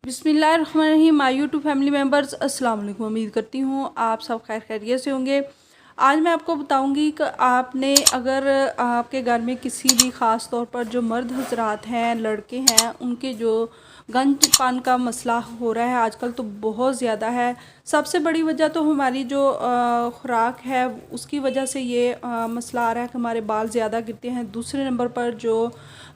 बिस्मिल्लाहिर्रहमानिर्रहीम। My YouTube family members, अस्सलाम वालेकुम। उम्मीद करती हूँ आप सब खैर खैरियत से होंगे। आज मैं आपको बताऊंगी कि आपने अगर आपके घर में किसी भी ख़ास तौर पर जो मर्द हजरात हैं, लड़के हैं, उनके जो गंजपान का मसला हो रहा है आजकल तो बहुत ज़्यादा है। सबसे बड़ी वजह तो हमारी जो खुराक है उसकी वजह से ये मसला आ रहा है कि हमारे बाल ज़्यादा गिरते हैं। दूसरे नंबर पर जो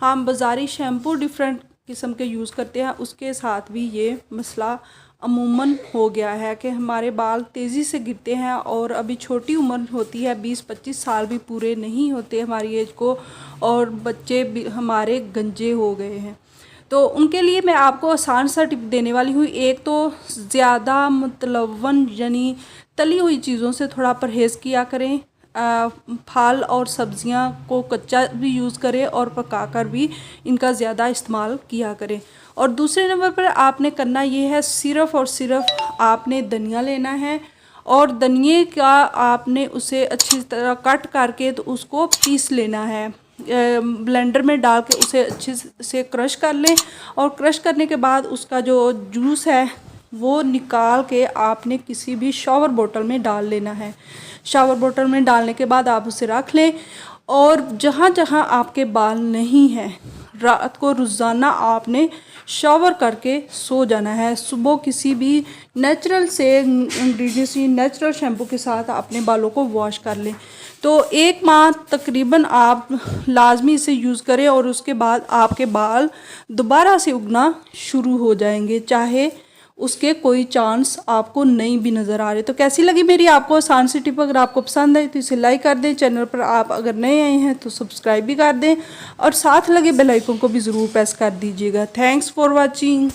हम बाज़ारी शैम्पू डिफरेंट किस्म के यूज़ करते हैं उसके साथ भी ये मसला अमूमन हो गया है कि हमारे बाल तेज़ी से गिरते हैं और अभी छोटी उम्र होती है, 20-25 साल भी पूरे नहीं होते हमारी एज को, और बच्चे भी हमारे गंजे हो गए हैं। तो उनके लिए मैं आपको आसान सा टिप देने वाली हूँ। एक तो ज़्यादा मुतलवन यानी तली हुई चीज़ों से थोड़ा परहेज़ किया करें। फल और सब्ज़ियाँ को कच्चा भी यूज़ करें और पकाकर भी इनका ज़्यादा इस्तेमाल किया करें। और दूसरे नंबर पर आपने करना ये है, सिर्फ़ और सिर्फ आपने धनिया लेना है और धनिए का आपने उसे अच्छी तरह कट करके तो उसको पीस लेना है। ब्लेंडर में डाल के उसे अच्छे से क्रश कर लें और क्रश करने के बाद उसका जो जूस है वो निकाल के आपने किसी भी शॉवर बोतल में डाल लेना है। शॉवर बोतल में डालने के बाद आप उसे रख लें और जहाँ जहाँ आपके बाल नहीं हैं रात को रोज़ाना आपने शॉवर करके सो जाना है। सुबह किसी भी नेचुरल से इंग्रेडिएंट्स नेचुरल शैम्पू के साथ अपने बालों को वॉश कर लें। तो 1 माह तकरीबन आप लाजमी इसे यूज़ करें और उसके बाद आपके बाल दोबारा से उगना शुरू हो जाएंगे, चाहे उसके कोई चांस आपको नहीं भी नज़र आ रहे। तो कैसी लगी मेरी आपको आसान सी टिप? अगर आपको पसंद आई तो इसे लाइक कर दें। चैनल पर आप अगर नए आए हैं तो सब्सक्राइब भी कर दें और साथ लगे बेल आइकन को भी ज़रूर प्रेस कर दीजिएगा। Thanks for watching.